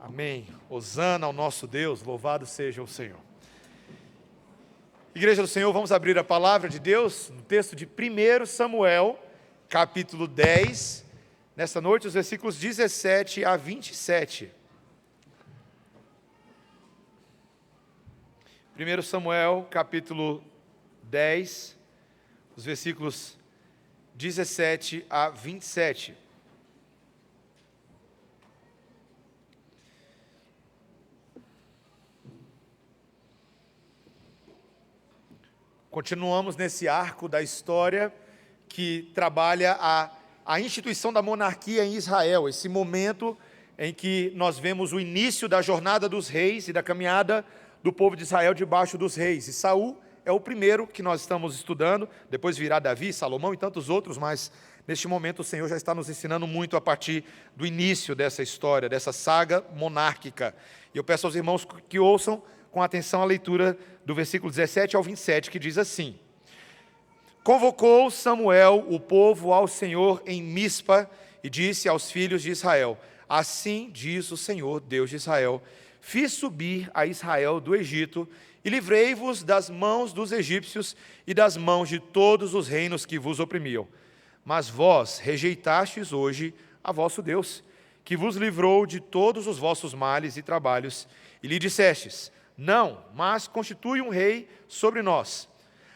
Amém. Hosana ao nosso Deus, louvado seja o Senhor. Igreja do Senhor, vamos abrir a palavra de Deus no texto de 1 Samuel, capítulo 10, nesta noite os versículos 17 a 27. 1 Samuel, capítulo 10, os versículos 17 a 27. Continuamos nesse arco da história que trabalha a instituição da monarquia em Israel, esse momento em que nós vemos o início da jornada dos reis e da caminhada do povo de Israel debaixo dos reis. E Saul é o primeiro que nós estamos estudando, depois virá Davi, Salomão e tantos outros, mas neste momento o Senhor já está nos ensinando muito a partir do início dessa história, dessa saga monárquica. E eu peço aos irmãos que ouçam com atenção a leitura do versículo 17 ao 27, que diz assim: Convocou Samuel o povo ao Senhor em Mispa e disse aos filhos de Israel: Assim diz o Senhor, Deus de Israel: Fiz subir a Israel do Egito e livrei-vos das mãos dos egípcios e das mãos de todos os reinos que vos oprimiam. Mas vós rejeitastes hoje a vosso Deus, que vos livrou de todos os vossos males e trabalhos, e lhe dissestes: Não, mas constitui um rei sobre nós.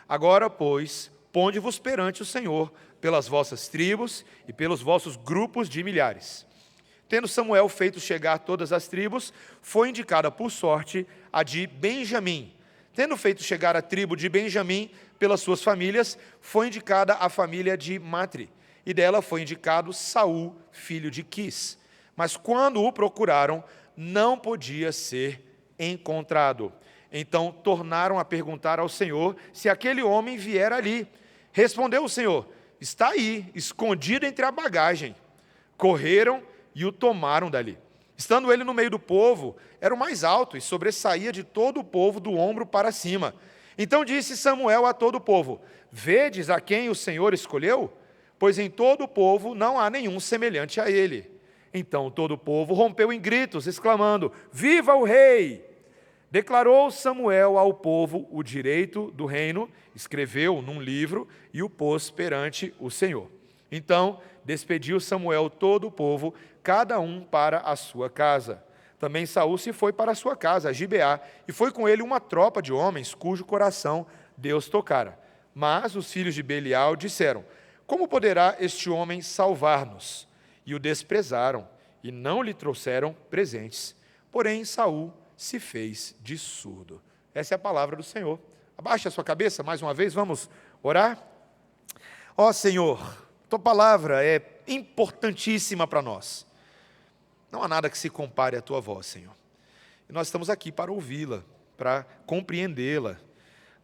Agora, pois, ponde-vos perante o Senhor pelas vossas tribos e pelos vossos grupos de milhares. Tendo Samuel feito chegar todas as tribos, foi indicada por sorte a de Benjamim. Tendo feito chegar a tribo de Benjamim pelas suas famílias, foi indicada a família de Matri, e dela foi indicado Saul, filho de Quis. Mas quando o procuraram, não podia ser encontrado. Então tornaram a perguntar ao Senhor se aquele homem viera ali. Respondeu o Senhor: Está aí, escondido entre a bagagem. Correram e o tomaram dali. Estando ele no meio do povo, era o mais alto e sobressaía de todo o povo do ombro para cima. Então disse Samuel a todo o povo: Vedes a quem o Senhor escolheu? Pois em todo o povo não há nenhum semelhante a ele. Então todo o povo rompeu em gritos, exclamando: Viva o rei! Declarou Samuel ao povo o direito do reino, escreveu num livro e o pôs perante o Senhor. Então despediu Samuel todo o povo, cada um para a sua casa. Também Saul se foi para a sua casa, a Gibeá, e foi com ele uma tropa de homens cujo coração Deus tocara. Mas os filhos de Belial disseram: Como poderá este homem salvar-nos? E o desprezaram, e não lhe trouxeram presentes. Porém Saul se fez de surdo. Essa é a palavra do Senhor. Abaixe a sua cabeça, mais uma vez, vamos orar? Ó Senhor, tua palavra é importantíssima para nós. Não há nada que se compare à tua voz, Senhor. E nós estamos aqui para ouvi-la, para compreendê-la.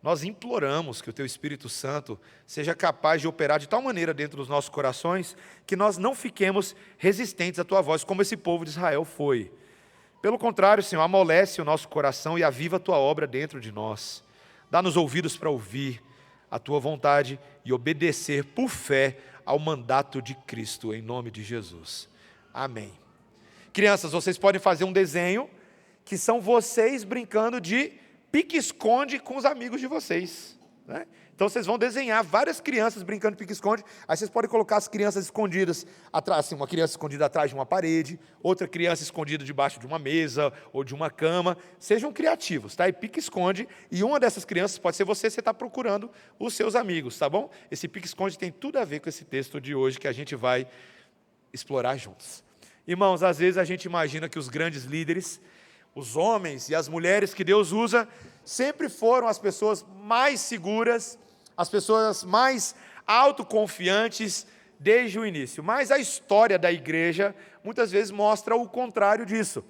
Nós imploramos que o teu Espírito Santo seja capaz de operar de tal maneira dentro dos nossos corações que nós não fiquemos resistentes à tua voz, como esse povo de Israel foi. Pelo contrário, Senhor, amolece o nosso coração e aviva a tua obra dentro de nós. Dá-nos ouvidos para ouvir a tua vontade e obedecer por fé ao mandato de Cristo, em nome de Jesus. Amém. Crianças, vocês podem fazer um desenho que são vocês brincando de pique-esconde com os amigos de vocês, né? Então vocês vão desenhar várias crianças brincando de pique-esconde. Aí vocês podem colocar as crianças escondidas atrás, assim, uma criança escondida atrás de uma parede, outra criança escondida debaixo de uma mesa ou de uma cama. Sejam criativos, tá? E pique-esconde, e uma dessas crianças pode ser você está procurando os seus amigos, tá bom? Esse pique-esconde tem tudo a ver com esse texto de hoje que a gente vai explorar juntos. Irmãos, às vezes a gente imagina que os grandes líderes, os homens e as mulheres que Deus usa, sempre foram as pessoas mais seguras, as pessoas mais autoconfiantes desde o início. Mas a história da igreja muitas vezes mostra o contrário disso.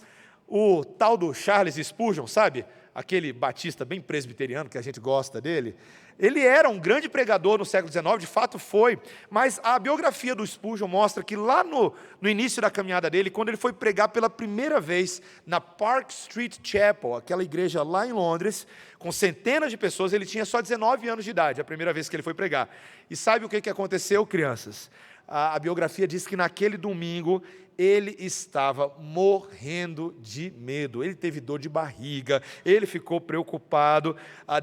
O tal do Charles Spurgeon, sabe? Aquele batista bem presbiteriano que a gente gosta dele. Ele era um grande pregador no século XIX, de fato foi, mas a biografia do Spurgeon mostra que lá no início da caminhada dele, quando ele foi pregar pela primeira vez na Park Street Chapel, aquela igreja lá em Londres, com centenas de pessoas, ele tinha só 19 anos de idade, a primeira vez que ele foi pregar. E sabe o que aconteceu, crianças? a biografia diz que naquele domingo ele estava morrendo de medo, ele teve dor de barriga, ele ficou preocupado.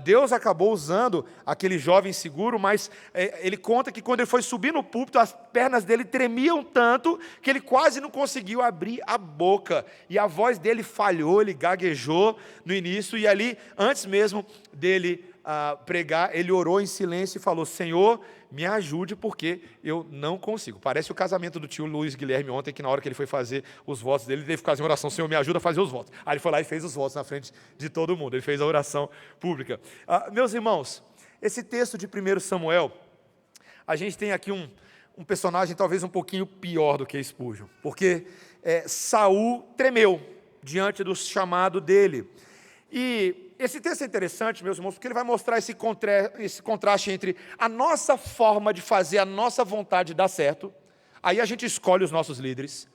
Deus acabou usando aquele jovem seguro, mas ele conta que quando ele foi subir no púlpito, as pernas dele tremiam tanto que ele quase não conseguiu abrir a boca, e a voz dele falhou, ele gaguejou no início, e ali, antes mesmo dele pregar, ele orou em silêncio e falou: Senhor, me ajude, porque eu não consigo. Parece o casamento do tio Luiz Guilherme ontem, que na hora que ele foi fazer os votos dele, ele teve que fazer uma oração: Senhor, me ajuda a fazer os votos. Aí ele foi lá e fez os votos na frente de todo mundo, ele fez a oração pública. Meus irmãos, esse texto de 1 Samuel, a gente tem aqui um personagem talvez um pouquinho pior do que Spurgeon, porque Saul tremeu diante do chamado dele. E esse texto é interessante, meus irmãos, porque ele vai mostrar esse contraste entre a nossa forma de fazer a nossa vontade dar certo, aí a gente escolhe os nossos líderes,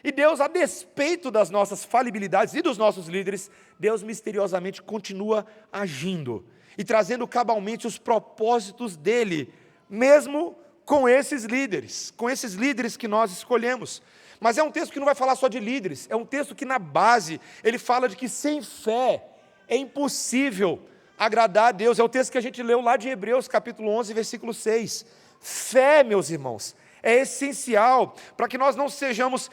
e Deus, a despeito das nossas falibilidades e dos nossos líderes, Deus misteriosamente continua agindo e trazendo cabalmente os propósitos dele, mesmo com esses líderes que nós escolhemos. Mas é um texto que não vai falar só de líderes, é um texto que na base ele fala de que sem fé é impossível agradar a Deus. É o texto que a gente leu lá de Hebreus, capítulo 11, versículo 6. Fé, meus irmãos, é essencial para que nós não sejamos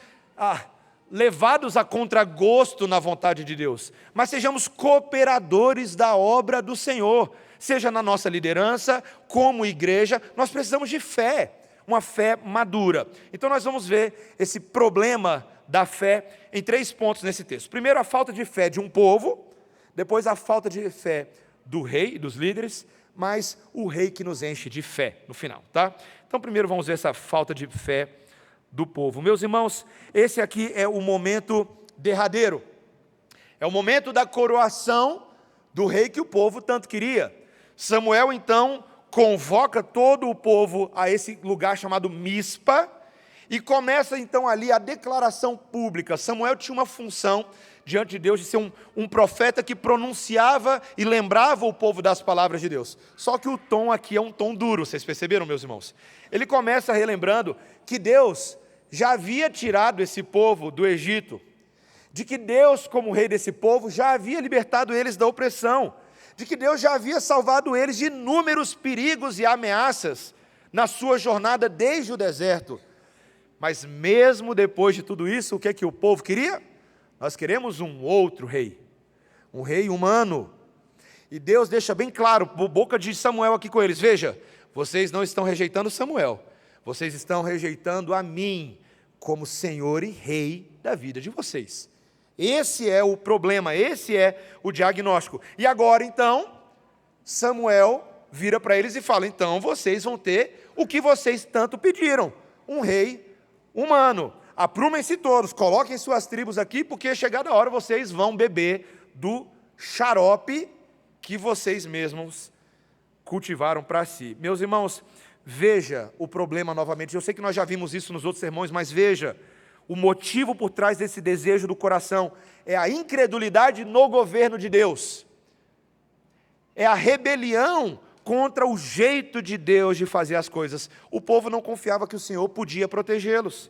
levados a contragosto na vontade de Deus, mas sejamos cooperadores da obra do Senhor, seja na nossa liderança, como igreja. Nós precisamos de fé, uma fé madura. Então nós vamos ver esse problema da fé em 3 pontos nesse texto. Primeiro, a falta de fé de um povo. Depois, a falta de fé do rei, dos líderes, mas o rei que nos enche de fé no final, tá? Então, primeiro vamos ver essa falta de fé do povo. Meus irmãos, esse aqui é o momento derradeiro. É o momento da coroação do rei que o povo tanto queria. Samuel, então, convoca todo o povo a esse lugar chamado Mispa, e começa, então, ali a declaração pública. Samuel tinha uma função diante de Deus de ser um profeta que pronunciava e lembrava o povo das palavras de Deus. Só que o tom aqui é um tom duro, vocês perceberam, meus irmãos? Ele começa relembrando que Deus já havia tirado esse povo do Egito, de que Deus, como rei desse povo, já havia libertado eles da opressão, de que Deus já havia salvado eles de inúmeros perigos e ameaças na sua jornada desde o deserto. Mas mesmo depois de tudo isso, o que é que o povo queria? Nós queremos um outro rei, um rei humano. E Deus deixa bem claro, por boca de Samuel aqui com eles: veja, vocês não estão rejeitando Samuel, vocês estão rejeitando a mim, como Senhor e Rei da vida de vocês. Esse é o problema, esse é o diagnóstico. E agora então, Samuel vira para eles e fala: então vocês vão ter o que vocês tanto pediram, um rei humano. Aprumem-se todos, coloquem suas tribos aqui, porque chegada a hora vocês vão beber do xarope que vocês mesmos cultivaram para si. Meus irmãos, veja o problema novamente. Eu sei que nós já vimos isso nos outros sermões, mas veja, o motivo por trás desse desejo do coração é a incredulidade no governo de Deus. É a rebelião contra o jeito de Deus de fazer as coisas. O povo não confiava que o Senhor podia protegê-los,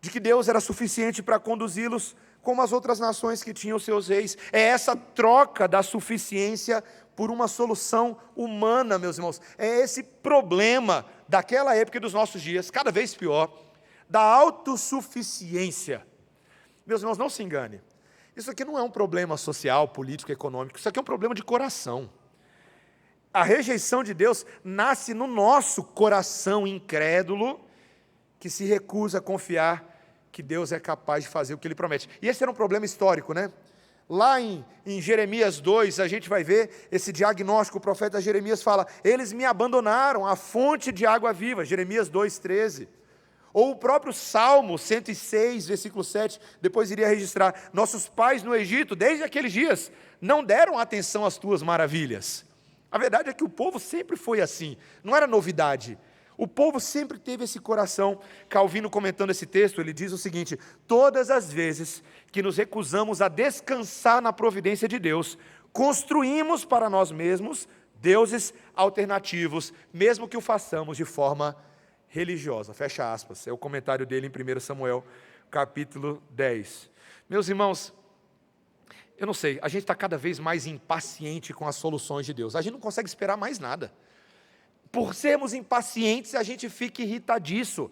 de que Deus era suficiente para conduzi-los como as outras nações que tinham seus reis. É essa troca da suficiência por uma solução humana, meus irmãos. É esse problema daquela época e dos nossos dias, cada vez pior, da autossuficiência. Meus irmãos, não se engane. Isso aqui não é um problema social, político, econômico. Isso aqui é um problema de coração. A rejeição de Deus nasce no nosso coração incrédulo, que se recusa a confiar que Deus é capaz de fazer o que Ele promete. E esse era um problema histórico, né? Lá em Jeremias 2, a gente vai ver esse diagnóstico. O profeta Jeremias fala: eles me abandonaram, a fonte de água viva. Jeremias 2,13. Ou o próprio Salmo 106, versículo 7, depois iria registrar: nossos pais no Egito, desde aqueles dias, não deram atenção às tuas maravilhas. A verdade é que o povo sempre foi assim, não era novidade. O povo sempre teve esse coração. Calvino, comentando esse texto, ele diz o seguinte: todas as vezes que nos recusamos a descansar na providência de Deus, construímos para nós mesmos deuses alternativos, mesmo que o façamos de forma religiosa, fecha aspas. É o comentário dele em 1 Samuel, capítulo 10. Meus irmãos, eu não sei, a gente está cada vez mais impaciente com as soluções de Deus. A gente não consegue esperar mais nada. Por sermos impacientes, a gente fica irritadiço.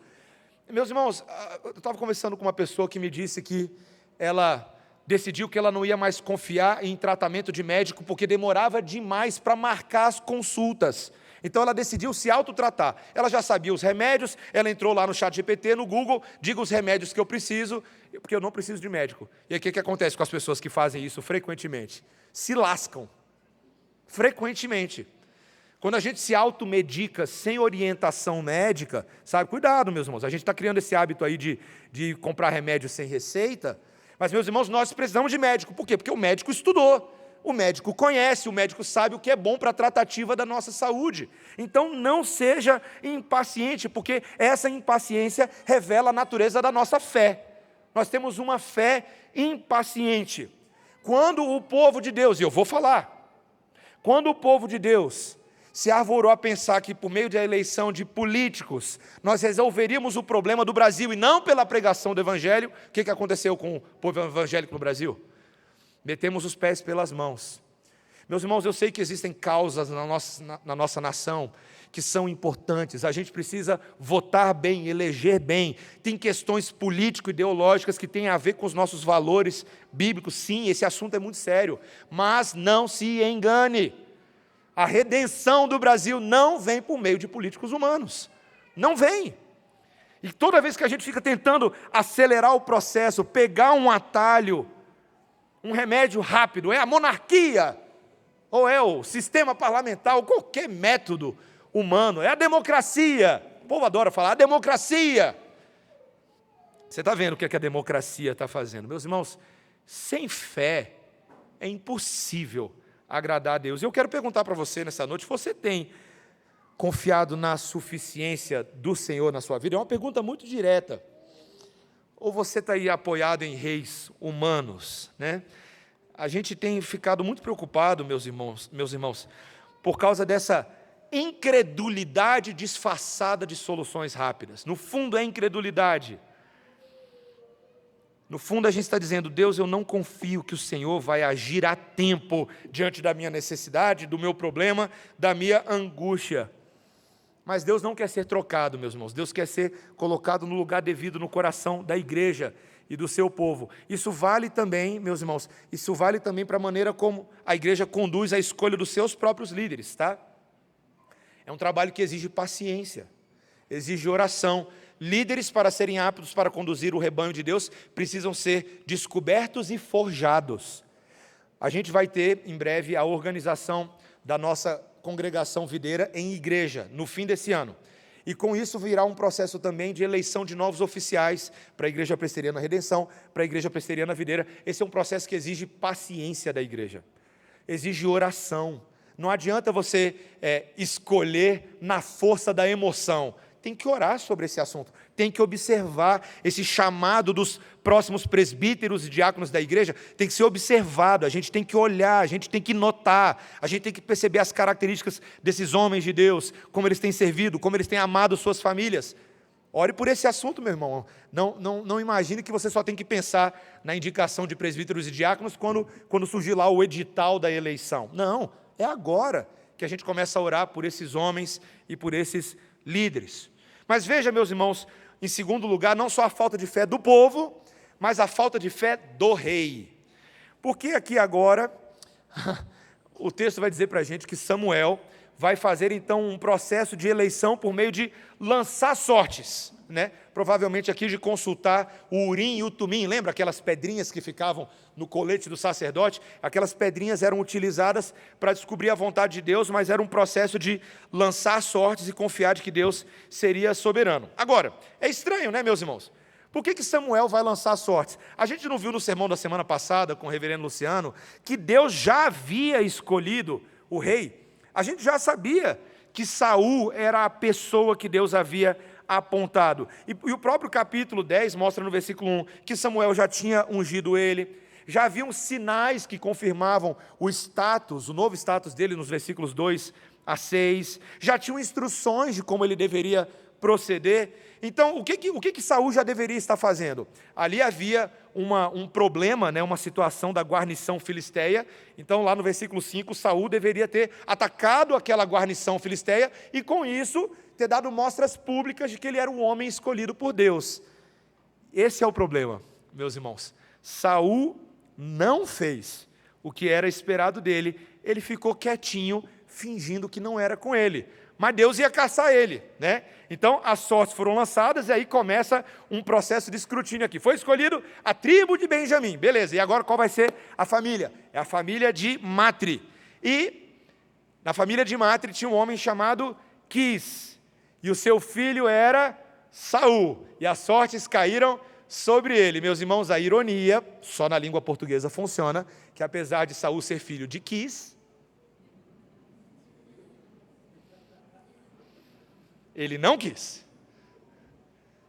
Meus irmãos, eu estava conversando com uma pessoa que me disse que ela decidiu que ela não ia mais confiar em tratamento de médico porque demorava demais para marcar as consultas. Então ela decidiu se autotratar. Ela já sabia os remédios, ela entrou lá no ChatGPT, no Google, diga os remédios que eu preciso, porque eu não preciso de médico. E aí o que acontece com as pessoas que fazem isso frequentemente? Se lascam. Frequentemente. Quando a gente se automedica sem orientação médica, sabe, cuidado, meus irmãos, a gente está criando esse hábito aí de comprar remédio sem receita, mas, meus irmãos, nós precisamos de médico. Por quê? Porque o médico estudou, o médico conhece, o médico sabe o que é bom para a tratativa da nossa saúde. Então, não seja impaciente, porque essa impaciência revela a natureza da nossa fé. Nós temos uma fé impaciente. Quando o povo de Deus, e eu vou falar, quando o povo de Deus se arvorou a pensar que por meio da eleição de políticos, nós resolveríamos o problema do Brasil e não pela pregação do Evangelho, o que aconteceu com o povo evangélico no Brasil? Metemos os pés pelas mãos. Meus irmãos, eu sei que existem causas na nossa nação que são importantes, a gente precisa votar bem, eleger bem, tem questões político-ideológicas que têm a ver com os nossos valores bíblicos, sim, esse assunto é muito sério, mas não se engane. A redenção do Brasil não vem por meio de políticos humanos. Não vem. E toda vez que a gente fica tentando acelerar o processo, pegar um atalho, um remédio rápido, é a monarquia, ou é o sistema parlamentar, ou qualquer método humano, é a democracia. O povo adora falar, a democracia. Você está vendo o que a democracia está fazendo? Meus irmãos, sem fé é impossível agradar a Deus. Eu quero perguntar para você nessa noite, você tem confiado na suficiência do Senhor na sua vida? É uma pergunta muito direta. Ou você está aí apoiado em reis humanos, né? A gente tem ficado muito preocupado, meus irmãos, por causa dessa incredulidade disfarçada de soluções rápidas. No fundo é incredulidade. No fundo a gente está dizendo, Deus, eu não confio que o Senhor vai agir a tempo diante da minha necessidade, do meu problema, da minha angústia. Mas Deus não quer ser trocado, meus irmãos. Deus quer ser colocado no lugar devido no coração da igreja e do seu povo. Isso vale também, meus irmãos, isso vale também para a maneira como a igreja conduz a escolha dos seus próprios líderes, tá? É um trabalho que exige paciência, exige oração. Líderes, para serem aptos para conduzir o rebanho de Deus, precisam ser descobertos e forjados. A gente vai ter, em breve, a organização da nossa congregação videira em igreja, no fim desse ano. E com isso virá um processo também de eleição de novos oficiais para a Igreja Presbiteriana Redenção, para a Igreja Presbiteriana Videira. Esse é um processo que exige paciência da igreja, exige oração. Não adianta você escolher na força da emoção. Tem que orar sobre esse assunto, tem que observar esse chamado dos próximos presbíteros e diáconos da igreja, tem que ser observado, a gente tem que olhar, a gente tem que notar, a gente tem que perceber as características desses homens de Deus, como eles têm servido, como eles têm amado suas famílias. Ore por esse assunto, meu irmão. Não imagine que você só tem que pensar na indicação de presbíteros e diáconos quando surgir lá o edital da eleição. Não, é agora que a gente começa a orar por esses homens e por esses líderes. Mas veja, meus irmãos, em segundo lugar, não só a falta de fé do povo, mas a falta de fé do rei. Porque aqui agora, o texto vai dizer para a gente que Samuel vai fazer então um processo de eleição por meio de lançar sortes, né? Provavelmente aqui de consultar o Urim e o Tumim, lembra aquelas pedrinhas que ficavam no colete do sacerdote? Aquelas pedrinhas eram utilizadas para descobrir a vontade de Deus, mas era um processo de lançar sortes e confiar de que Deus seria soberano. Agora, é estranho, né, meus irmãos? Por que Samuel vai lançar sortes? A gente não viu no sermão da semana passada, com o reverendo Luciano, que Deus já havia escolhido o rei? A gente já sabia que Saul era a pessoa que Deus havia apontado. E o próprio capítulo 10 mostra no versículo 1 que Samuel já tinha ungido ele, já haviam sinais que confirmavam o status, o novo status dele nos versículos 2 a 6, já tinham instruções de como ele deveria proceder. Então, o que Saul já deveria estar fazendo? Ali havia um problema, né, uma situação da guarnição filisteia. Então, lá no versículo 5, Saul deveria ter atacado aquela guarnição filisteia e, com isso, ter dado mostras públicas de que ele era um homem escolhido por Deus. Esse é o problema, meus irmãos. Saul não fez o que era esperado dele, ele ficou quietinho, fingindo que não era com ele. Mas Deus ia caçar ele, né? Então, as sortes foram lançadas e aí começa um processo de escrutínio aqui. Foi escolhido a tribo de Benjamim, beleza. E agora qual vai ser a família? É a família de Matri. E na família de Matri tinha um homem chamado Quis. E o seu filho era Saul. E as sortes caíram sobre ele. Meus irmãos, a ironia, só na língua portuguesa funciona, que apesar de Saul ser filho de Quis, ele não quis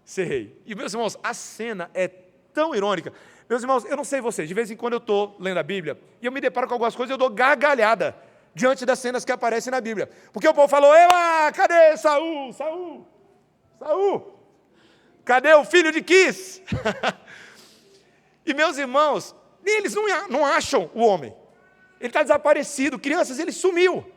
ser rei. E, meus irmãos, a cena é tão irônica. Meus irmãos, eu não sei vocês, de vez em quando eu estou lendo a Bíblia, e eu me deparo com algumas coisas, eu dou gargalhada diante das cenas que aparecem na Bíblia. Porque o povo falou, cadê Saul? Saul? Cadê o filho de Quis? E, meus irmãos, eles não acham o homem. Ele está desaparecido. Crianças, ele sumiu.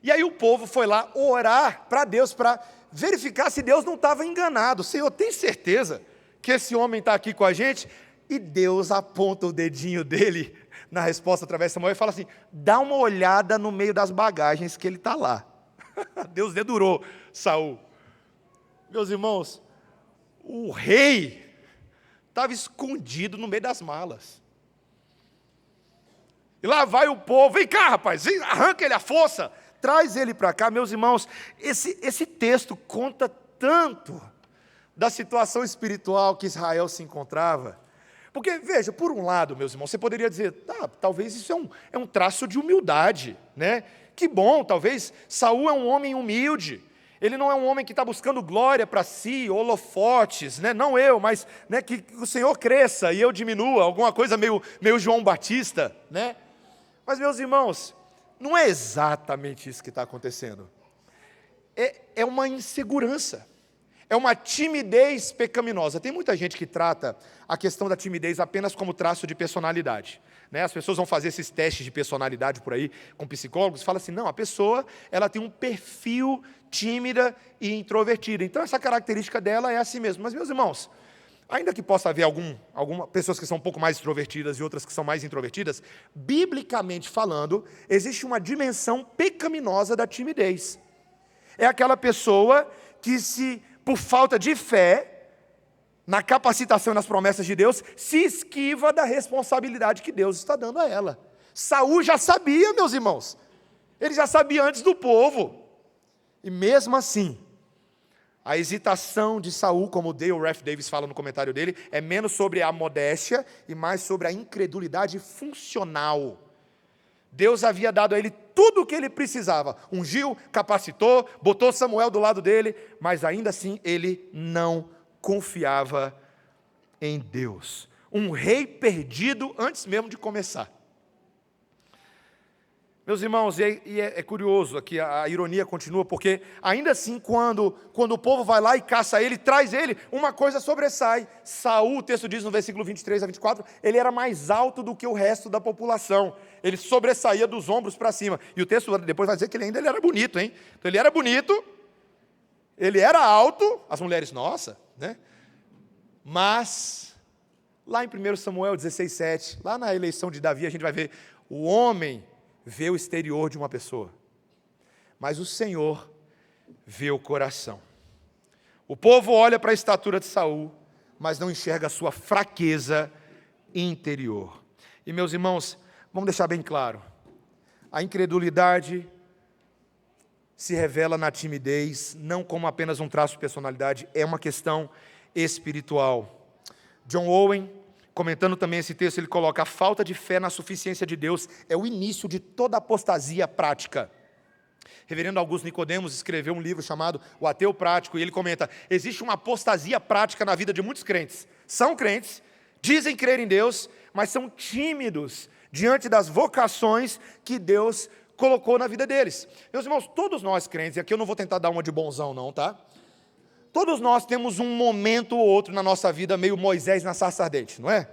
E aí o povo foi lá orar para Deus, para verificar se Deus não estava enganado. Senhor, tem certeza que esse homem está aqui com a gente? E Deus aponta o dedinho dele na resposta através de Samuel e fala assim, dá uma olhada no meio das bagagens que ele está lá. Deus dedurou Saul. Meus irmãos, o rei estava escondido no meio das malas. E lá vai o povo, vem cá rapaz, arranca ele à força, traz ele para cá. Meus irmãos, esse texto conta tanto da situação espiritual que Israel se encontrava. Porque, veja, por um lado, meus irmãos, você poderia dizer, talvez isso é um traço de humildade, né? Que bom, talvez Saul é um homem humilde. Ele não é um homem que está buscando glória para si, holofotes, né? Não eu, mas né, que o Senhor cresça e eu diminua, alguma coisa meio João Batista, né? Mas, meus irmãos, não é exatamente isso que está acontecendo. É uma insegurança, é uma timidez pecaminosa. Tem muita gente que trata a questão da timidez apenas como traço de personalidade. Né? As pessoas vão fazer esses testes de personalidade por aí com psicólogos, falam assim, não, a pessoa ela tem um perfil tímida e introvertida. Então, essa característica dela é assim mesmo. Mas, meus irmãos, ainda que possa haver algumas pessoas que são um pouco mais extrovertidas e outras que são mais introvertidas, biblicamente falando, existe uma dimensão pecaminosa da timidez. É aquela pessoa que por falta de fé, na capacitação e nas promessas de Deus, se esquiva da responsabilidade que Deus está dando a ela. Saul já sabia, meus irmãos. Ele já sabia antes do povo. E mesmo assim, a hesitação de Saul, como o Dale Ralph Davis fala no comentário dele, é menos sobre a modéstia e mais sobre a incredulidade funcional. Deus havia dado a ele tudo o que ele precisava. Ungiu, capacitou, botou Samuel do lado dele, mas ainda assim ele não confiava em Deus. Um rei perdido antes mesmo de começar. Meus irmãos, é curioso aqui, a ironia continua, porque ainda assim, quando o povo vai lá e caça ele, traz ele, uma coisa sobressai. Saul, o texto diz no versículo 23 a 24, ele era mais alto do que o resto da população. Ele sobressaía dos ombros para cima. E o texto depois vai dizer que ele ainda era bonito, hein? Então ele era bonito, ele era alto, as mulheres, nossa, né? Mas, lá em 1 Samuel 16:7, lá na eleição de Davi, a gente vai ver o homem vê o exterior de uma pessoa, mas o Senhor vê o coração. O povo olha para a estatura de Saul, mas não enxerga a sua fraqueza interior. E, meus irmãos, vamos deixar bem claro, a incredulidade se revela na timidez, não como apenas um traço de personalidade, é uma questão espiritual. John Owen, comentando também esse texto, ele coloca: a falta de fé na suficiência de Deus é o início de toda apostasia prática. Reverendo Augusto Nicodemos escreveu um livro chamado O Ateu Prático, e ele comenta: existe uma apostasia prática na vida de muitos crentes. São crentes, dizem crer em Deus, mas são tímidos diante das vocações que Deus colocou na vida deles. Meus irmãos, todos nós crentes, e aqui eu não vou tentar dar uma de bonzão não, tá? todos nós temos um momento ou outro na nossa vida meio Moisés na sarça ardente, não é?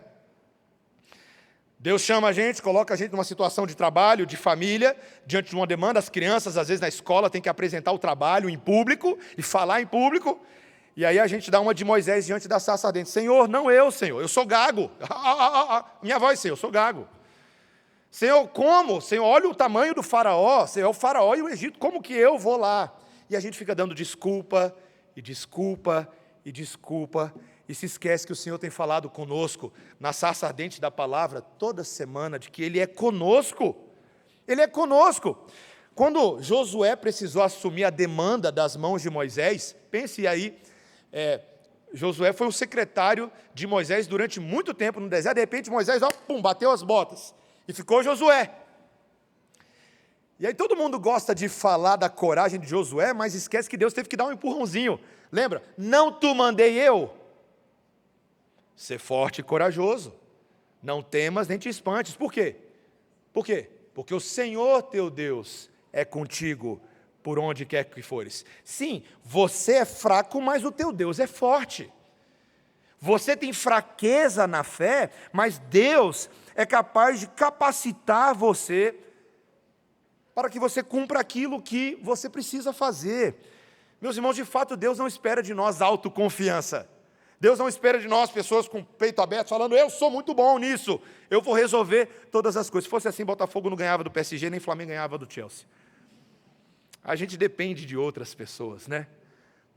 Deus chama a gente, coloca a gente numa situação de trabalho, de família, diante de uma demanda. As crianças, às vezes, na escola, têm que apresentar o trabalho em público e falar em público. E aí a gente dá uma de Moisés diante da sarça ardente. Senhor, não eu, Senhor, eu sou gago. Minha voz, Senhor, eu sou gago. Senhor, como? Senhor, olha o tamanho do faraó. Senhor, o faraó e o Egito, como que eu vou lá? E a gente fica dando desculpa, e desculpa, e desculpa. E se esquece que o Senhor tem falado conosco, na sarça ardente da palavra, toda semana, de que Ele é conosco. Ele é conosco. Quando Josué precisou assumir a demanda das mãos de Moisés, pense aí, Josué foi o secretário de Moisés durante muito tempo no deserto. De repente Moisés, bateu as botas, e ficou Josué. E aí todo mundo gosta de falar da coragem de Josué, mas esquece que Deus teve que dar um empurrãozinho. Lembra? Não te mandei eu? Ser forte e corajoso, não temas nem te espantes. Por quê? Por quê? Porque o Senhor teu Deus é contigo por onde quer que fores. Sim, você é fraco, mas o teu Deus é forte. Você tem fraqueza na fé, mas Deus é capaz de capacitar você para que você cumpra aquilo que você precisa fazer. Meus irmãos, de fato, Deus não espera de nós autoconfiança. Deus não espera de nós pessoas com o peito aberto, falando, eu sou muito bom nisso, eu vou resolver todas as coisas. Se fosse assim, Botafogo não ganhava do PSG, nem Flamengo ganhava do Chelsea. A gente depende de outras pessoas, né?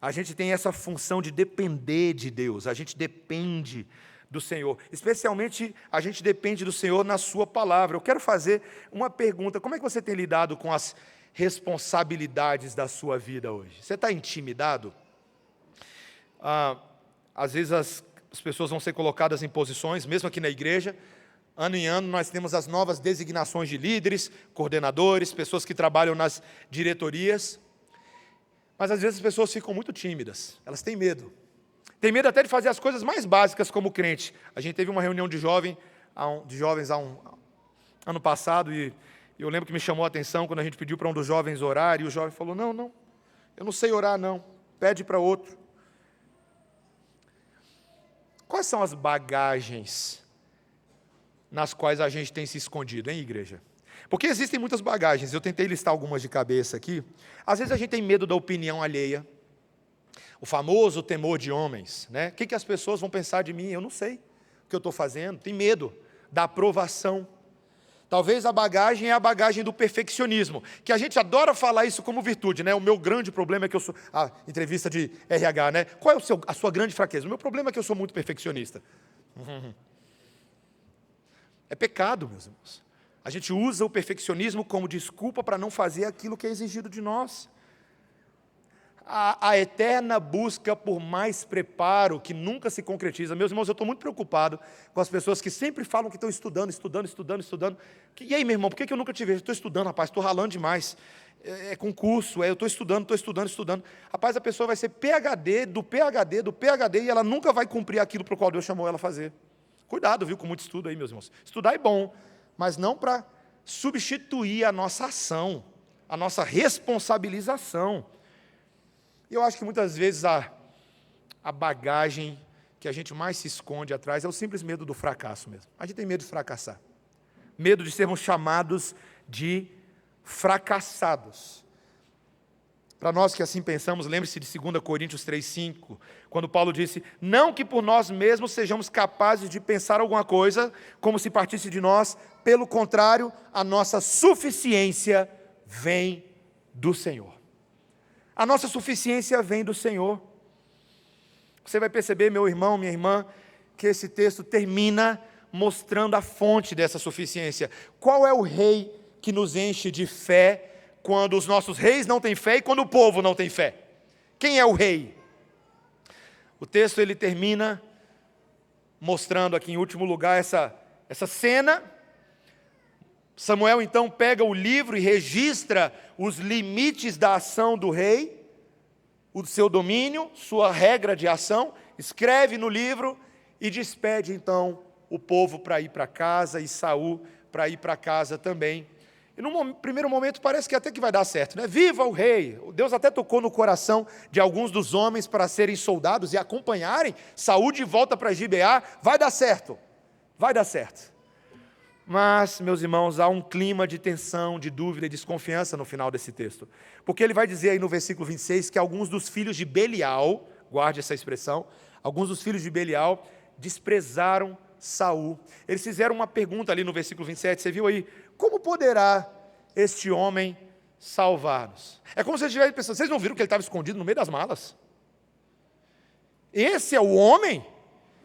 A gente tem essa função de depender de Deus, a gente depende do Senhor. Especialmente, a gente depende do Senhor na sua palavra. Eu quero fazer uma pergunta, como é que você tem lidado com as responsabilidades da sua vida hoje? Você está intimidado? Às vezes as pessoas vão ser colocadas em posições, mesmo aqui na igreja, ano em ano nós temos as novas designações de líderes, coordenadores, pessoas que trabalham nas diretorias, mas às vezes as pessoas ficam muito tímidas, elas têm medo até de fazer as coisas mais básicas como crente. A gente teve uma reunião de jovens há um ano passado, e eu lembro que me chamou a atenção quando a gente pediu para um dos jovens orar, e o jovem falou, não, eu não sei orar não, pede para outro. Quais são as bagagens nas quais a gente tem se escondido, hein, igreja? Porque existem muitas bagagens, eu tentei listar algumas de cabeça aqui. Às vezes a gente tem medo da opinião alheia, o famoso temor de homens, né? O que as pessoas vão pensar de mim? Eu não sei o que eu estou fazendo, tem medo da aprovação. Talvez a bagagem é a bagagem do perfeccionismo, que a gente adora falar isso como virtude, né? O meu grande problema é que eu sou... entrevista de RH, né? Qual é a sua grande fraqueza? O meu problema é que eu sou muito perfeccionista. É pecado, meus irmãos. A gente usa o perfeccionismo como desculpa para não fazer aquilo que é exigido de nós. A eterna busca por mais preparo, que nunca se concretiza. Meus irmãos, eu estou muito preocupado com as pessoas que sempre falam que estão estudando. E aí, meu irmão, por que eu nunca te vejo? Estou estudando, rapaz, estou ralando demais. É concurso, eu estou estudando. Rapaz, a pessoa vai ser PhD, e ela nunca vai cumprir aquilo para o qual Deus chamou ela a fazer. Cuidado, viu, com muito estudo aí, meus irmãos. Estudar é bom, mas não para substituir a nossa ação, a nossa responsabilização. E eu acho que muitas vezes a bagagem que a gente mais se esconde atrás é o simples medo do fracasso mesmo. A gente tem medo de fracassar. Medo de sermos chamados de fracassados. Para nós que assim pensamos, lembre-se de 2 Coríntios 3,5, quando Paulo disse, não que por nós mesmos sejamos capazes de pensar alguma coisa, como se partisse de nós, pelo contrário, a nossa suficiência vem do Senhor. A nossa suficiência vem do Senhor. Você vai perceber, meu irmão, minha irmã, que esse texto termina mostrando a fonte dessa suficiência. Qual é o rei que nos enche de fé quando os nossos reis não têm fé e quando o povo não tem fé? Quem é o rei? O texto ele termina mostrando aqui em último lugar essa cena. Samuel então pega o livro e registra os limites da ação do rei, o seu domínio, sua regra de ação, escreve no livro e despede então o povo para ir para casa e Saul para ir para casa também. E num primeiro momento parece que até que vai dar certo, né? Viva o rei! Deus até tocou no coração de alguns dos homens para serem soldados e acompanharem Saul de volta para Gibeá. Vai dar certo, vai dar certo. Mas, meus irmãos, há um clima de tensão, de dúvida e desconfiança no final desse texto. Porque ele vai dizer aí no versículo 26 que alguns dos filhos de Belial, guarde essa expressão, alguns dos filhos de Belial desprezaram Saul. Eles fizeram uma pergunta ali no versículo 27, você viu aí? Como poderá este homem salvar-nos? É como se eles estivessem pensando, vocês não viram que ele estava escondido no meio das malas? Esse é o homem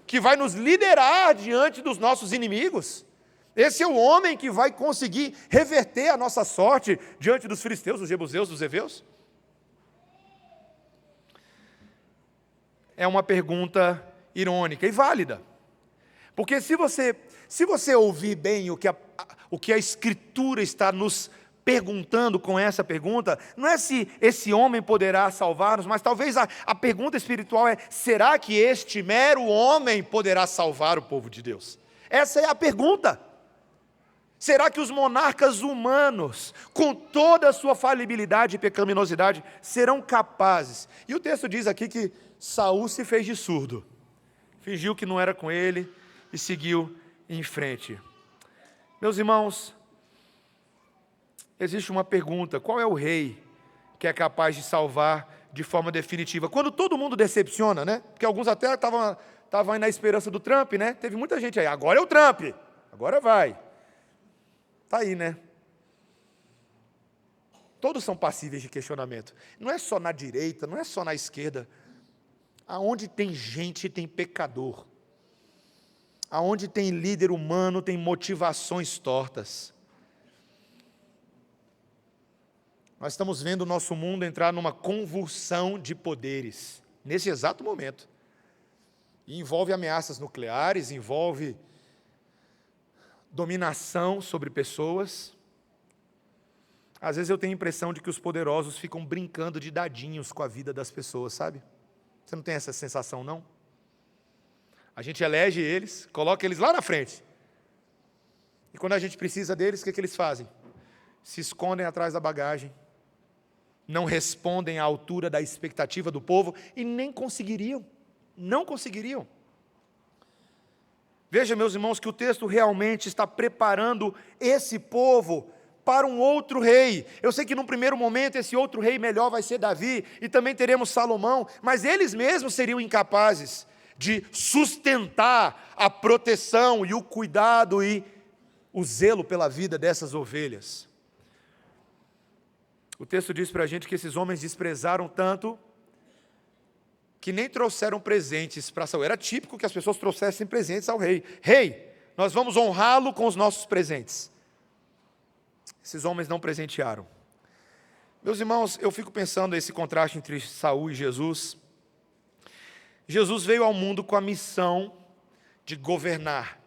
que vai nos liderar diante dos nossos inimigos? Esse é o homem que vai conseguir reverter a nossa sorte diante dos filisteus, dos jebuseus, dos heveus? É uma pergunta irônica e válida. Porque se você ouvir bem o que a Escritura está nos perguntando com essa pergunta, não é se esse homem poderá salvar-nos, mas talvez a pergunta espiritual é: será que este mero homem poderá salvar o povo de Deus? Essa é a pergunta. Será que os monarcas humanos, com toda a sua falibilidade e pecaminosidade, serão capazes? E o texto diz aqui que Saul se fez de surdo, fingiu que não era com ele e seguiu em frente. Meus irmãos, existe uma pergunta: qual é o rei que é capaz de salvar de forma definitiva? Quando todo mundo decepciona, né? Porque alguns até estavam aí na esperança do Trump, né? Teve muita gente aí, agora é o Trump, agora vai. Está aí, né? Todos são passíveis de questionamento. Não é só na direita, não é só na esquerda. Aonde tem gente, tem pecador. Aonde tem líder humano, tem motivações tortas. Nós estamos vendo o nosso mundo entrar numa convulsão de poderes, nesse exato momento. E envolve ameaças nucleares, envolve dominação sobre pessoas. Às vezes eu tenho a impressão de que os poderosos ficam brincando de dadinhos com a vida das pessoas, sabe? Você não tem essa sensação, não? A gente elege eles, coloca eles lá na frente. E quando a gente precisa deles, o que eles fazem? Se escondem atrás da bagagem, não respondem à altura da expectativa do povo e nem conseguiriam, não conseguiriam. Veja, meus irmãos, que o texto realmente está preparando esse povo para um outro rei. Eu sei que num primeiro momento esse outro rei melhor vai ser Davi, e também teremos Salomão, mas eles mesmos seriam incapazes de sustentar a proteção e o cuidado e o zelo pela vida dessas ovelhas. O texto diz para a gente que esses homens desprezaram tanto que nem trouxeram presentes para Saul. Era típico que as pessoas trouxessem presentes ao rei. Rei, nós vamos honrá-lo com os nossos presentes. Esses homens não presentearam. Meus irmãos, eu fico pensando esse contraste entre Saul e Jesus. Jesus veio ao mundo com a missão de governar.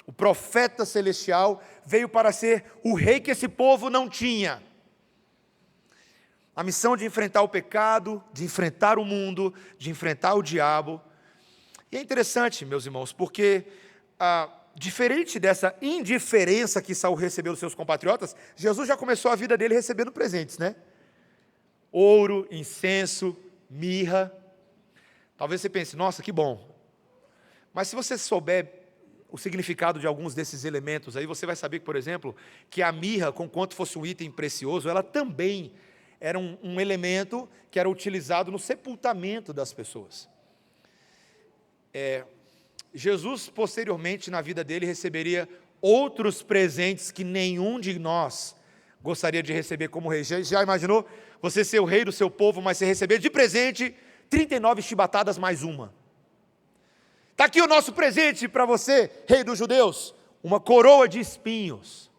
O profeta celestial veio para ser o rei que esse povo não tinha. A missão de enfrentar o pecado, de enfrentar o mundo, de enfrentar o diabo. E é interessante, meus irmãos, porque diferente dessa indiferença que Saul recebeu dos seus compatriotas, Jesus já começou a vida dele recebendo presentes, né? Ouro, incenso, mirra. Talvez você pense, nossa, que bom. Mas se você souber o significado de alguns desses elementos, aí você vai saber, por exemplo, que a mirra, conquanto fosse um item precioso, ela também era um elemento que era utilizado no sepultamento das pessoas. Jesus, posteriormente, na vida dele, receberia outros presentes que nenhum de nós gostaria de receber como rei. Já imaginou você ser o rei do seu povo, mas você receber de presente 39 chibatadas mais uma? Está aqui o nosso presente para você, rei dos judeus, uma coroa de espinhos.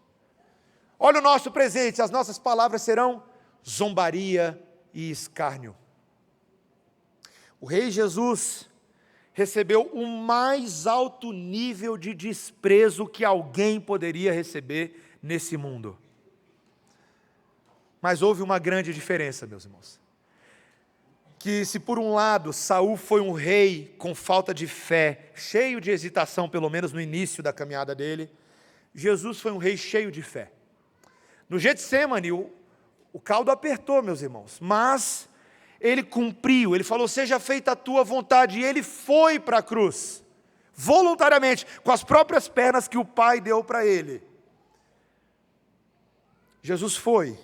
Olha o nosso presente, as nossas palavras serão zombaria e escárnio. O rei Jesus recebeu o mais alto nível de desprezo que alguém poderia receber nesse mundo. Mas houve uma grande diferença, meus irmãos. Que se por um lado Saul foi um rei com falta de fé, cheio de hesitação, pelo menos no início da caminhada dele, Jesus foi um rei cheio de fé. No Getsêmani, o caldo apertou, meus irmãos, mas ele cumpriu, ele falou, seja feita a tua vontade, e ele foi para a cruz, voluntariamente, com as próprias pernas que o Pai deu para ele. Jesus foi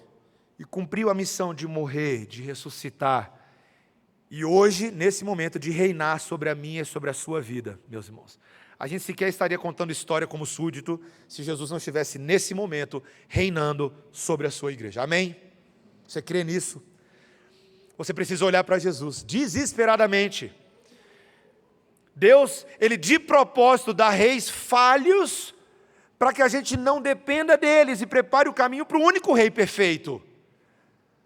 e cumpriu a missão de morrer, de ressuscitar, e hoje, nesse momento, de reinar sobre a minha e sobre a sua vida, meus irmãos. A gente sequer estaria contando história como súdito, se Jesus não estivesse nesse momento, reinando sobre a sua igreja. Amém? Você crê nisso? Você precisa olhar para Jesus, desesperadamente. Deus, Ele de propósito dá reis falhos, para que a gente não dependa deles e prepare o caminho para o único rei perfeito.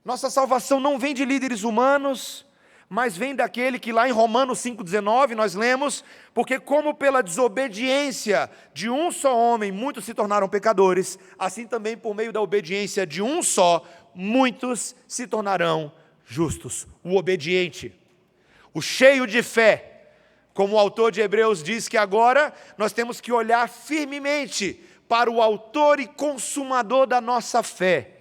Nossa salvação não vem de líderes humanos, mas vem daquele que lá em Romanos 5,19 nós lemos, porque como pela desobediência de um só homem muitos se tornaram pecadores, assim também por meio da obediência de um só, muitos se tornarão justos. O obediente, o cheio de fé, como o autor de Hebreus diz que agora nós temos que olhar firmemente para o autor e consumador da nossa fé,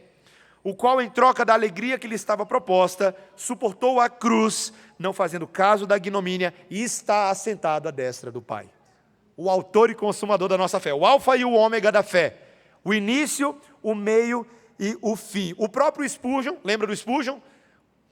o qual, em troca da alegria que lhe estava proposta, suportou a cruz, não fazendo caso da ignomínia, e está assentado à destra do Pai. O autor e consumador da nossa fé, o alfa e o ômega da fé, o início, o meio e o fim. O próprio Spurgeon, lembra do Spurgeon?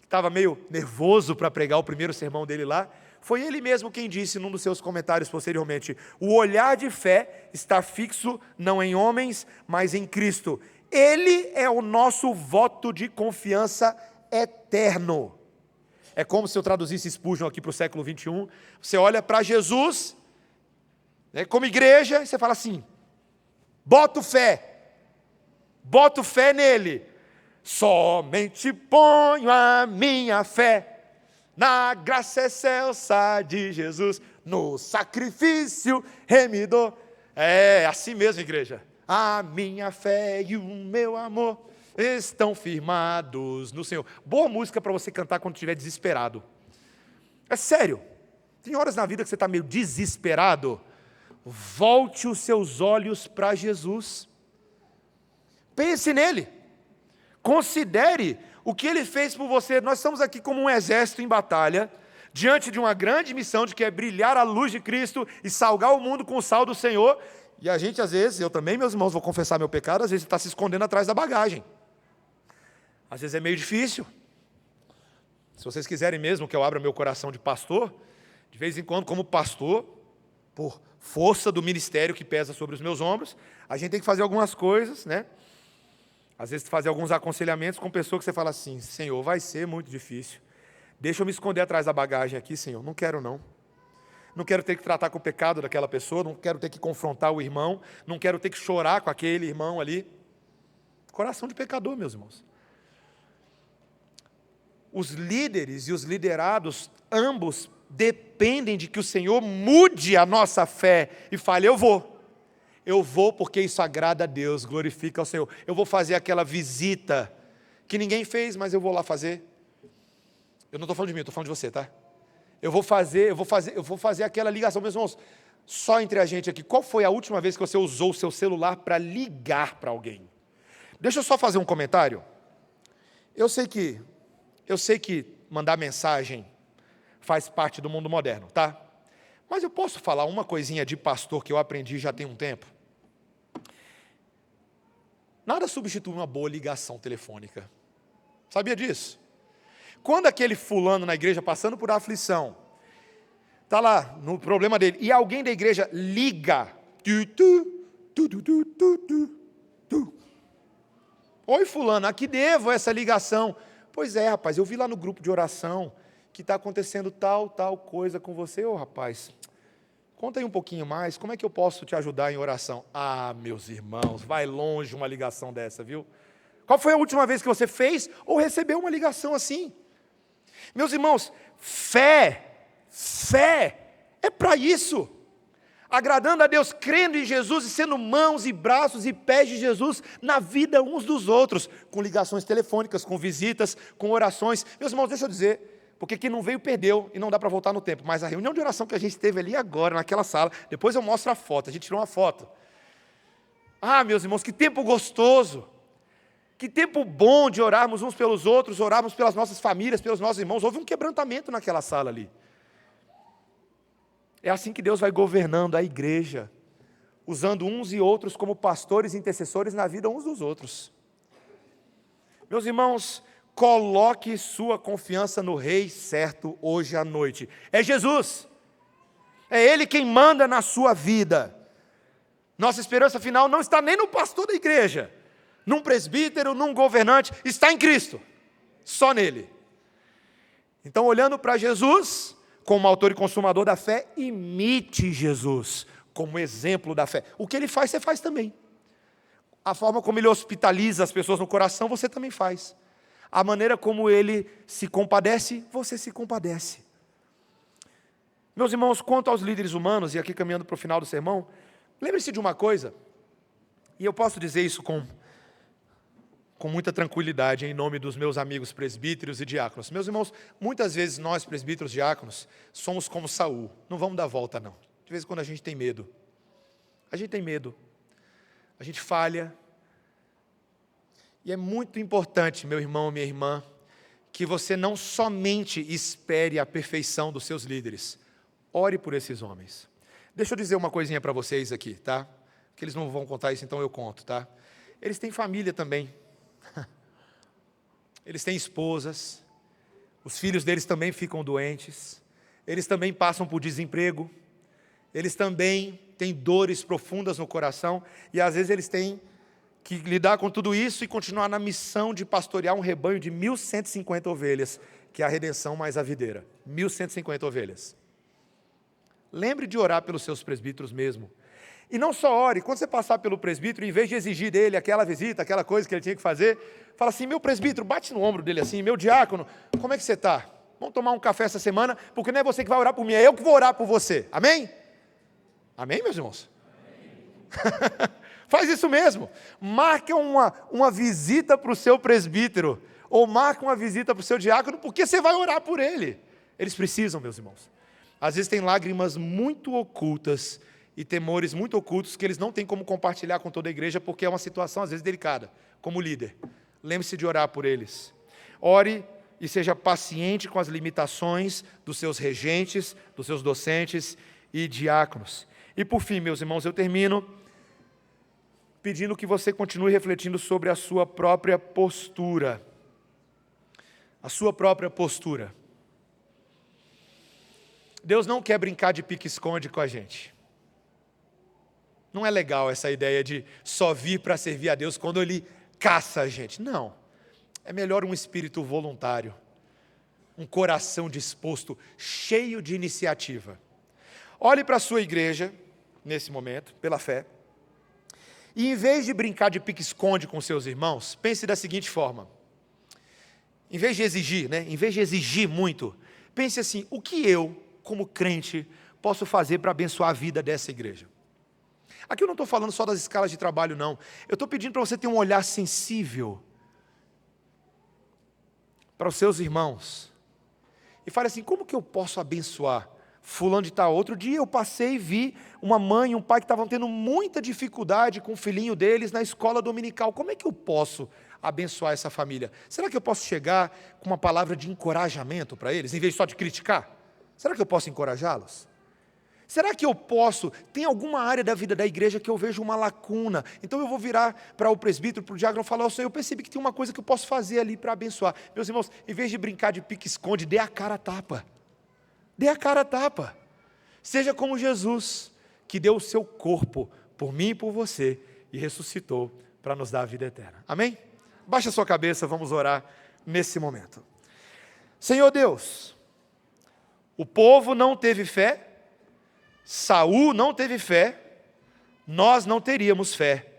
Estava meio nervoso para pregar o primeiro sermão dele lá. Foi ele mesmo quem disse num dos seus comentários posteriormente, o olhar de fé está fixo não em homens, mas em Cristo. Ele é o nosso voto de confiança eterno. É como se eu traduzisse Spurgeon aqui para o século 21. Você olha para Jesus, né, como igreja, e você fala assim, boto fé nele. Somente ponho a minha fé na graça excelsa de Jesus, no sacrifício remidor. É assim mesmo, igreja. A minha fé e o meu amor estão firmados no Senhor. Boa música para você cantar quando estiver desesperado. É sério. Tem horas na vida que você está meio desesperado. Volte os seus olhos para Jesus. Pense nele. Considere o que ele fez por você. Nós estamos aqui como um exército em batalha, diante de uma grande missão de que é brilhar a luz de Cristo e salgar o mundo com o sal do Senhor. E a gente, às vezes, eu também, meus irmãos, vou confessar meu pecado, às vezes está se escondendo atrás da bagagem. Às vezes é meio difícil. Se vocês quiserem mesmo que eu abra meu coração de pastor, de vez em quando, como pastor, por força do ministério que pesa sobre os meus ombros, a gente tem que fazer algumas coisas, né? Às vezes fazer alguns aconselhamentos com pessoas que você fala assim, Senhor, vai ser muito difícil. Deixa eu me esconder atrás da bagagem aqui, Senhor. Não quero não. Não quero ter que tratar com o pecado daquela pessoa, não quero ter que confrontar o irmão, não quero ter que chorar com aquele irmão ali. Coração de pecador, meus irmãos. Os líderes e os liderados, ambos, dependem de que o Senhor mude a nossa fé e fale, eu vou porque isso agrada a Deus, glorifica ao Senhor. Eu vou fazer aquela visita que ninguém fez, mas eu vou lá fazer. Eu não estou falando de mim, eu estou falando de você, tá? Eu vou fazer aquela ligação. Meus irmãos, só entre a gente aqui, qual foi a última vez que você usou o seu celular para ligar para alguém? Deixa eu só fazer um comentário. Eu sei que mandar mensagem faz parte do mundo moderno, tá? Mas eu posso falar uma coisinha de pastor que eu aprendi já tem um tempo? Nada substitui uma boa ligação telefônica. Sabia disso? Quando aquele fulano na igreja passando por aflição, está lá no problema dele, e alguém da igreja liga, oi fulano, aqui devo essa ligação. Pois é, rapaz, eu vi lá no grupo de oração que está acontecendo tal coisa com você. Ô rapaz, conta aí um pouquinho mais, como é que eu posso te ajudar em oração? Ah, meus irmãos, vai longe uma ligação dessa, viu? Qual foi a última vez que você fez ou recebeu uma ligação assim? Meus irmãos, fé é para isso. Agradando a Deus, crendo em Jesus e sendo mãos e braços e pés de Jesus na vida uns dos outros, com ligações telefônicas, com visitas, com orações. Meus irmãos, deixa eu dizer, porque quem não veio perdeu e não dá para voltar no tempo, mas a reunião de oração que a gente teve ali agora, naquela sala, depois eu mostro a foto, a gente tirou uma foto. Ah, meus irmãos, que tempo gostoso. Que tempo bom de orarmos uns pelos outros, orarmos pelas nossas famílias, pelos nossos irmãos. Houve um quebrantamento naquela sala ali. É assim que Deus vai governando a igreja, usando uns e outros como pastores e intercessores na vida uns dos outros. Meus irmãos, coloque sua confiança no Rei certo hoje à noite. É Jesus. É Ele quem manda na sua vida. Nossa esperança final não está nem no pastor da igreja, num presbítero, num governante, está em Cristo. Só nele. Então, olhando para Jesus, como autor e consumador da fé, imite Jesus como exemplo da fé. O que ele faz, você faz também. A forma como ele hospitaliza as pessoas no coração, você também faz. A maneira como ele se compadece, você se compadece. Meus irmãos, quanto aos líderes humanos, e aqui caminhando para o final do sermão, lembre-se de uma coisa, e eu posso dizer isso com muita tranquilidade, em nome dos meus amigos presbíteros e diáconos. Meus irmãos, muitas vezes nós, presbíteros e diáconos, somos como Saul. Não vamos dar volta, não. De vez em quando a gente tem medo. A gente tem medo. A gente falha. E é muito importante, meu irmão, minha irmã, que você não somente espere a perfeição dos seus líderes. Ore por esses homens. Deixa eu dizer uma coisinha para vocês aqui, tá? Que eles não vão contar isso, então eu conto, tá? Eles têm família também. Eles têm esposas. Os filhos deles também ficam doentes. Eles também passam por desemprego. Eles também têm dores profundas no coração. E às vezes eles têm que lidar com tudo isso e continuar na missão de pastorear um rebanho de 1.150 ovelhas, que é a redenção mais a videira. 1.150 ovelhas. Lembre de orar pelos seus presbíteros mesmo. E não só ore, quando você passar pelo presbítero, em vez de exigir dele aquela visita, aquela coisa que ele tinha que fazer, fala assim, meu presbítero, bate no ombro dele assim, meu diácono, como é que você está? Vamos tomar um café essa semana, porque não é você que vai orar por mim, é eu que vou orar por você. Amém? Amém, meus irmãos? Faz isso mesmo. Marca uma visita para o seu presbítero, ou marca uma visita para o seu diácono, porque você vai orar por ele. Eles precisam, meus irmãos. Às vezes tem lágrimas muito ocultas e temores muito ocultos que eles não têm como compartilhar com toda a igreja, porque é uma situação às vezes delicada, como líder. Lembre-se de orar por eles. Ore e seja paciente com as limitações dos seus regentes, dos seus docentes e diáconos. E por fim, meus irmãos, eu termino pedindo que você continue refletindo sobre a sua própria postura. A sua própria postura. Deus não quer brincar de pique-esconde com a gente. Não é legal essa ideia de só vir para servir a Deus quando Ele caça a gente. Não. É melhor um espírito voluntário, um coração disposto, cheio de iniciativa. Olhe para a sua igreja, nesse momento, pela fé, e em vez de brincar de pique-esconde com seus irmãos, pense da seguinte forma. Em vez de exigir, em vez de exigir muito, pense assim, o que eu, como crente, posso fazer para abençoar a vida dessa igreja? Aqui eu não estou falando só das escalas de trabalho, não. Eu estou pedindo para você ter um olhar sensível para os seus irmãos. E fale assim, como que eu posso abençoar fulano de tal? Outro dia eu passei e vi uma mãe e um pai que estavam tendo muita dificuldade com o filhinho deles na escola dominical. Como é que eu posso abençoar essa família? Será que eu posso chegar com uma palavra de encorajamento para eles, em vez só de criticar? Será que eu posso encorajá-los? Será que eu posso? Tem alguma área da vida da igreja que eu vejo uma lacuna? Então eu vou virar para o presbítero, para o diácono e falar, ó Senhor, eu percebi que tem uma coisa que eu posso fazer ali para abençoar. Meus irmãos, em vez de brincar de pique-esconde, dê a cara a tapa. Dê a cara a tapa. Seja como Jesus, que deu o seu corpo por mim e por você e ressuscitou para nos dar a vida eterna. Amém? Baixa a sua cabeça, vamos orar nesse momento. Senhor Deus, o povo não teve fé, Saul não teve fé, nós não teríamos fé,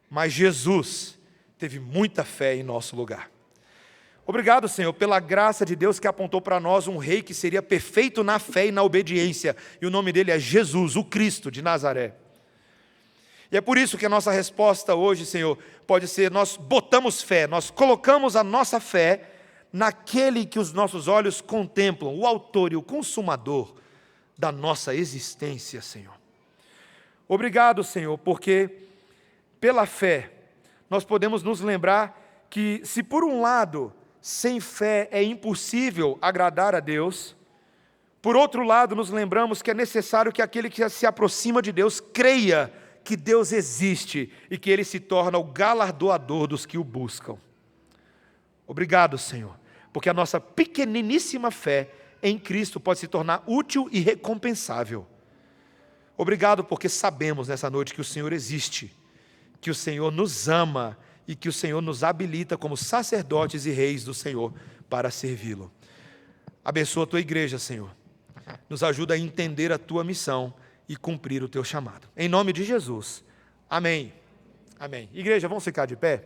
mas Jesus teve muita fé em nosso lugar. Obrigado, Senhor, pela graça de Deus que apontou para nós um rei que seria perfeito na fé e na obediência, e o nome dele é Jesus, o Cristo de Nazaré. E é por isso que a nossa resposta hoje, Senhor, pode ser, nós botamos fé, nós colocamos a nossa fé naquele que os nossos olhos contemplam, o autor e o consumador da nossa existência, Senhor. Obrigado, Senhor, porque pela fé nós podemos nos lembrar que, se por um lado, sem fé é impossível agradar a Deus, por outro lado, nos lembramos que é necessário que aquele que se aproxima de Deus creia que Deus existe e que Ele se torna o galardoador dos que o buscam. Obrigado, Senhor, porque a nossa pequeniníssima fé em Cristo pode se tornar útil e recompensável. Obrigado porque sabemos nessa noite que o Senhor existe, que o Senhor nos ama e que o Senhor nos habilita como sacerdotes e reis do Senhor para servi-lo. Abençoa a tua igreja, Senhor. Nos ajuda a entender a tua missão e cumprir o teu chamado. Em nome de Jesus. Amém. Amém. Igreja, vamos ficar de pé?